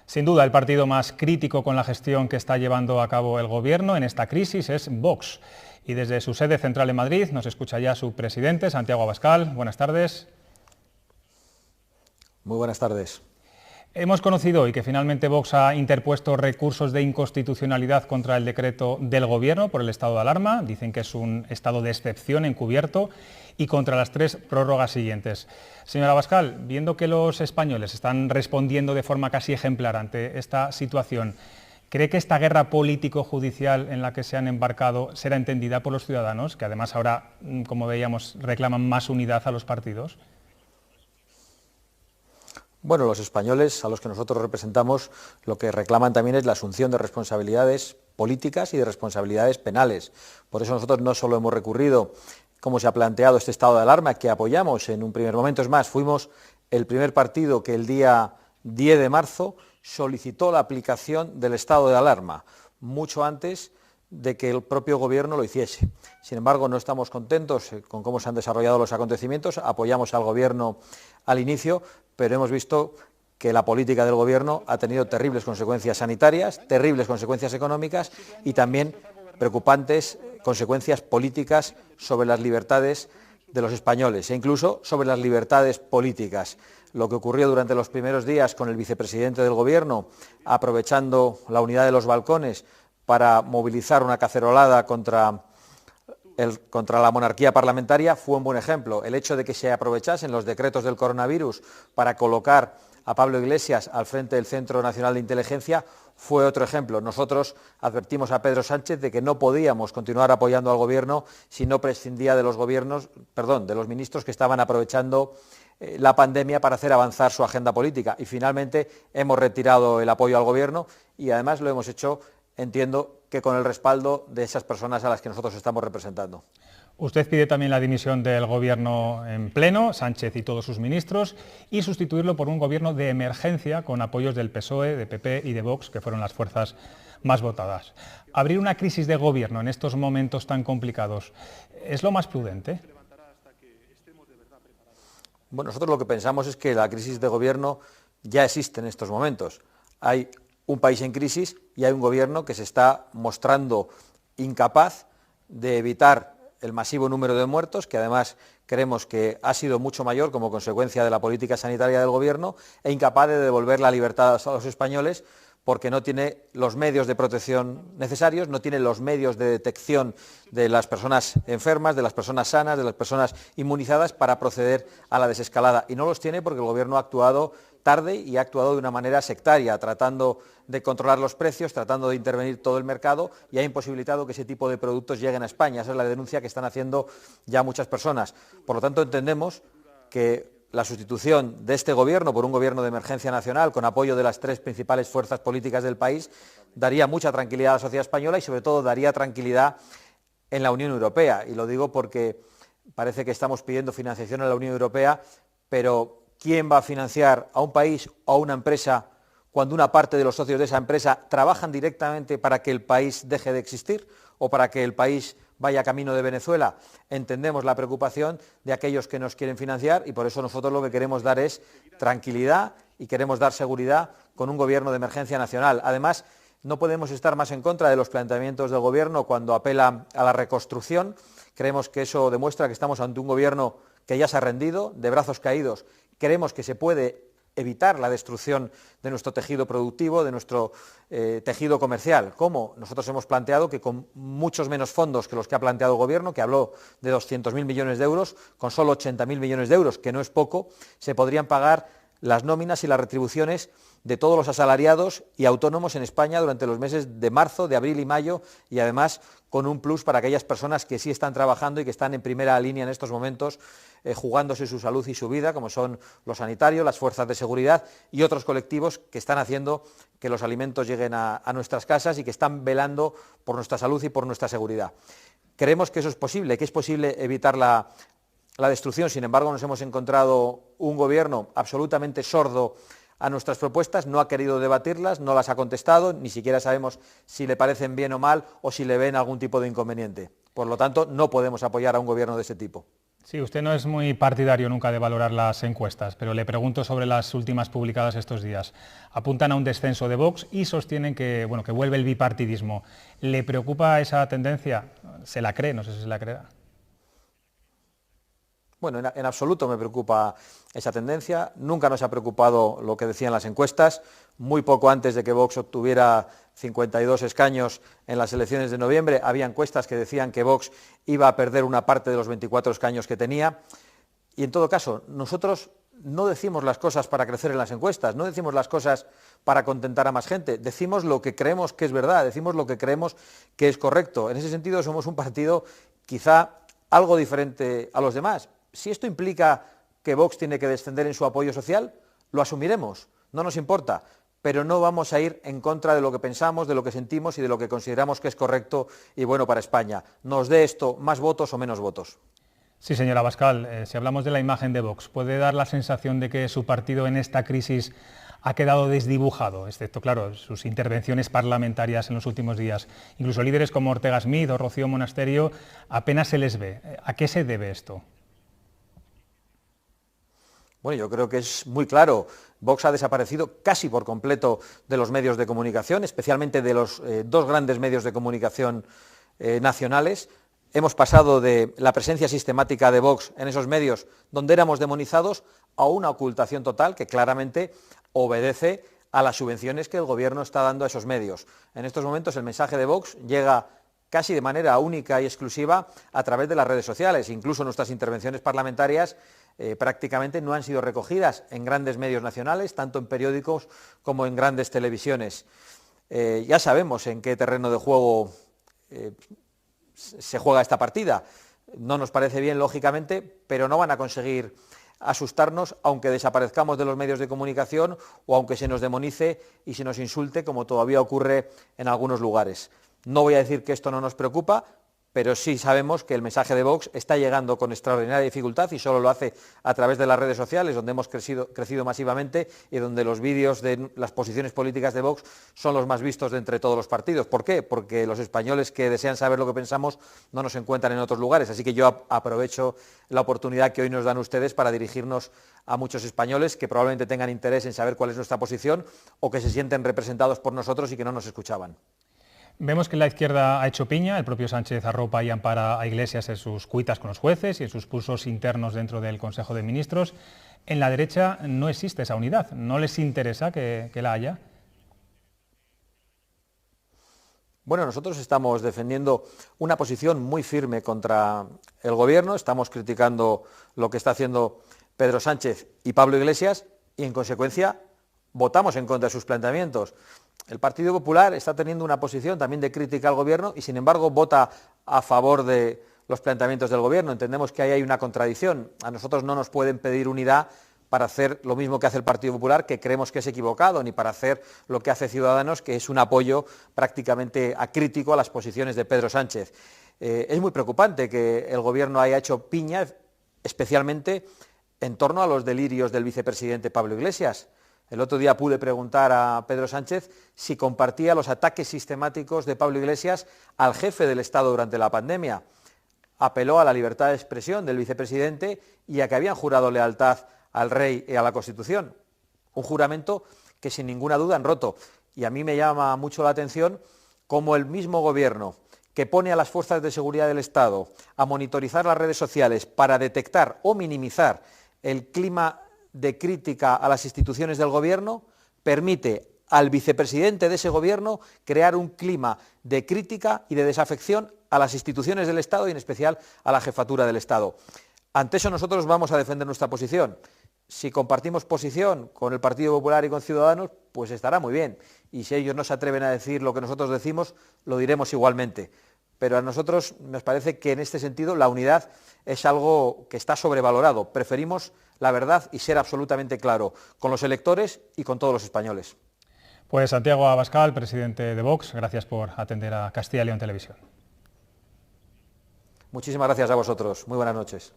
Sin duda, el partido más crítico con la gestión que está llevando a cabo el Gobierno en esta crisis es Vox. Y desde su sede central en Madrid nos escucha ya su presidente, Santiago Abascal. Buenas tardes. Muy buenas tardes. Hemos conocido hoy que finalmente Vox ha interpuesto recursos de inconstitucionalidad contra el decreto del Gobierno por el estado de alarma. Dicen que es un estado de excepción encubierto y contra las 3 prórrogas siguientes. Señora Abascal, viendo que los españoles están respondiendo de forma casi ejemplar ante esta situación, ¿cree que esta guerra político-judicial en la que se han embarcado será entendida por los ciudadanos, que además ahora, como veíamos, reclaman más unidad a los partidos? Bueno, los españoles a los que nosotros representamos lo que reclaman también es la asunción de responsabilidades políticas y de responsabilidades penales. Por eso nosotros no solo hemos recurrido, como se ha planteado, este estado de alarma que apoyamos en un primer momento. Es más, fuimos el primer partido que el día 10 de marzo solicitó la aplicación del estado de alarma, mucho antes de que el propio Gobierno lo hiciese. Sin embargo, no estamos contentos con cómo se han desarrollado los acontecimientos, apoyamos al Gobierno al inicio, pero hemos visto que la política del Gobierno ha tenido terribles consecuencias sanitarias, terribles consecuencias económicas y también preocupantes consecuencias políticas sobre las libertades de los españoles e incluso sobre las libertades políticas. Lo que ocurrió durante los primeros días con el vicepresidente del Gobierno, aprovechando la unidad de los balcones para movilizar una cacerolada contra la monarquía parlamentaria, fue un buen ejemplo. El hecho de que se aprovechasen los decretos del coronavirus para colocar a Pablo Iglesias al frente del Centro Nacional de Inteligencia fue otro ejemplo. Nosotros advertimos a Pedro Sánchez de que no podíamos continuar apoyando al Gobierno si no prescindía de los ministros que estaban aprovechando la pandemia para hacer avanzar su agenda política. Y finalmente hemos retirado el apoyo al Gobierno y además lo hemos hecho, entiendo, que con el respaldo de esas personas a las que nosotros estamos representando. Usted pide también la dimisión del Gobierno en pleno, Sánchez y todos sus ministros, y sustituirlo por un Gobierno de emergencia con apoyos del PSOE, de PP y de Vox, que fueron las fuerzas más votadas. Abrir una crisis de Gobierno en estos momentos tan complicados, ¿es lo más prudente? Bueno, nosotros lo que pensamos es que la crisis de Gobierno ya existe en estos momentos. Hay un país en crisis y hay un Gobierno que se está mostrando incapaz de evitar el masivo número de muertos, que además creemos que ha sido mucho mayor como consecuencia de la política sanitaria del Gobierno, e incapaz de devolver la libertad a los españoles porque no tiene los medios de protección necesarios, no tiene los medios de detección de las personas enfermas, de las personas sanas, de las personas inmunizadas para proceder a la desescalada. Y no los tiene porque el Gobierno ha actuado tarde y ha actuado de una manera sectaria, tratando de controlar los precios, tratando de intervenir todo el mercado y ha imposibilitado que ese tipo de productos lleguen a España. Esa es la denuncia que están haciendo ya muchas personas. Por lo tanto, entendemos que la sustitución de este Gobierno por un Gobierno de emergencia nacional con apoyo de las 3 principales fuerzas políticas del país daría mucha tranquilidad a la sociedad española y sobre todo daría tranquilidad en la Unión Europea. Y lo digo porque parece que estamos pidiendo financiación a la Unión Europea, pero ¿quién va a financiar a un país o a una empresa cuando una parte de los socios de esa empresa trabajan directamente para que el país deje de existir o para que el país vaya camino de Venezuela? Entendemos la preocupación de aquellos que nos quieren financiar y por eso nosotros lo que queremos dar es tranquilidad y queremos dar seguridad con un Gobierno de emergencia nacional. Además, no podemos estar más en contra de los planteamientos del Gobierno cuando apela a la reconstrucción. Creemos que eso demuestra que estamos ante un Gobierno que ya se ha rendido, de brazos caídos. Creemos que se puede evitar la destrucción de nuestro tejido productivo, de nuestro tejido comercial. ¿Cómo? Nosotros hemos planteado que con muchos menos fondos que los que ha planteado el Gobierno, que habló de 200.000 millones de euros, con solo 80.000 millones de euros, que no es poco, se podrían pagar las nóminas y las retribuciones de todos los asalariados y autónomos en España durante los meses de marzo, de abril y mayo, y además con un plus para aquellas personas que sí están trabajando y que están en primera línea en estos momentos, jugándose su salud y su vida, como son los sanitarios, las fuerzas de seguridad y otros colectivos que están haciendo que los alimentos lleguen a nuestras casas y que están velando por nuestra salud y por nuestra seguridad. Creemos que eso es posible, que es posible evitar la destrucción. Sin embargo, nos hemos encontrado un Gobierno absolutamente sordo a nuestras propuestas, no ha querido debatirlas, no las ha contestado, ni siquiera sabemos si le parecen bien o mal o si le ven algún tipo de inconveniente. Por lo tanto, no podemos apoyar a un Gobierno de ese tipo. Sí, usted no es muy partidario nunca de valorar las encuestas, pero le pregunto sobre las últimas publicadas estos días. Apuntan a un descenso de Vox y sostienen que, bueno, que vuelve el bipartidismo. ¿Le preocupa esa tendencia? ¿Se la cree? No sé si se la crea. Bueno, en absoluto me preocupa esa tendencia. Nunca nos ha preocupado lo que decían las encuestas. Muy poco antes de que Vox obtuviera 52 escaños en las elecciones de noviembre, había encuestas que decían que Vox iba a perder una parte de los 24 escaños que tenía. Y en todo caso, nosotros no decimos las cosas para crecer en las encuestas, no decimos las cosas para contentar a más gente, decimos lo que creemos que es verdad, decimos lo que creemos que es correcto. En ese sentido somos un partido quizá algo diferente a los demás. Si esto implica que Vox tiene que descender en su apoyo social, lo asumiremos, no nos importa, pero no vamos a ir en contra de lo que pensamos, de lo que sentimos y de lo que consideramos que es correcto y bueno para España. Nos dé esto más votos o menos votos. Sí, señora Abascal, si hablamos de la imagen de Vox, ¿puede dar la sensación de que su partido en esta crisis ha quedado desdibujado, excepto, claro, sus intervenciones parlamentarias en los últimos días? Incluso líderes como Ortega Smith o Rocío Monasterio apenas se les ve. ¿A qué se debe esto? Bueno, yo creo que es muy claro. Vox ha desaparecido casi por completo de los medios de comunicación, especialmente de los dos grandes medios de comunicación nacionales. Hemos pasado de la presencia sistemática de Vox en esos medios donde éramos demonizados a una ocultación total que claramente obedece a las subvenciones que el Gobierno está dando a esos medios. En estos momentos el mensaje de Vox llega casi de manera única y exclusiva a través de las redes sociales. Incluso nuestras intervenciones parlamentarias prácticamente no han sido recogidas en grandes medios nacionales, tanto en periódicos como en grandes televisiones. Ya sabemos en qué terreno de juego se juega esta partida. No nos parece bien, lógicamente, pero no van a conseguir asustarnos aunque desaparezcamos de los medios de comunicación o aunque se nos demonice y se nos insulte, como todavía ocurre en algunos lugares. No voy a decir que esto no nos preocupa, pero sí sabemos que el mensaje de Vox está llegando con extraordinaria dificultad y solo lo hace a través de las redes sociales, donde hemos crecido masivamente y donde los vídeos de las posiciones políticas de Vox son los más vistos de entre todos los partidos. ¿Por qué? Porque los españoles que desean saber lo que pensamos no nos encuentran en otros lugares. Así que yo aprovecho la oportunidad que hoy nos dan ustedes para dirigirnos a muchos españoles que probablemente tengan interés en saber cuál es nuestra posición o que se sienten representados por nosotros y que no nos escuchaban. Vemos que la izquierda ha hecho piña, el propio Sánchez arropa y ampara a Iglesias en sus cuitas con los jueces y en sus pulsos internos dentro del Consejo de Ministros. En la derecha no existe esa unidad, ¿no les interesa que la haya? Bueno, nosotros estamos defendiendo una posición muy firme contra el Gobierno, estamos criticando lo que está haciendo Pedro Sánchez y Pablo Iglesias y, en consecuencia, votamos en contra de sus planteamientos. El Partido Popular está teniendo una posición también de crítica al Gobierno y, sin embargo, vota a favor de los planteamientos del Gobierno. Entendemos que ahí hay una contradicción. A nosotros no nos pueden pedir unidad para hacer lo mismo que hace el Partido Popular, que creemos que es equivocado, ni para hacer lo que hace Ciudadanos, que es un apoyo prácticamente acrítico a las posiciones de Pedro Sánchez. Es muy preocupante que el Gobierno haya hecho piña, especialmente en torno a los delirios del vicepresidente Pablo Iglesias. El otro día pude preguntar a Pedro Sánchez si compartía los ataques sistemáticos de Pablo Iglesias al jefe del Estado durante la pandemia. Apeló a la libertad de expresión del vicepresidente y a que habían jurado lealtad al rey y a la Constitución. Un juramento que sin ninguna duda han roto. Y a mí me llama mucho la atención cómo el mismo Gobierno que pone a las fuerzas de seguridad del Estado a monitorizar las redes sociales para detectar o minimizar el clima de crítica a las instituciones del Gobierno, permite al vicepresidente de ese Gobierno crear un clima de crítica y de desafección a las instituciones del Estado y en especial a la jefatura del Estado. Ante eso nosotros vamos a defender nuestra posición. Si compartimos posición con el Partido Popular y con Ciudadanos, pues estará muy bien. Y si ellos no se atreven a decir lo que nosotros decimos, lo diremos igualmente. Pero a nosotros nos parece que en este sentido la unidad es algo que está sobrevalorado. Preferimos la verdad y ser absolutamente claro con los electores y con todos los españoles. Pues Santiago Abascal, presidente de Vox, gracias por atender a Castilla y León Televisión. Muchísimas gracias a vosotros. Muy buenas noches.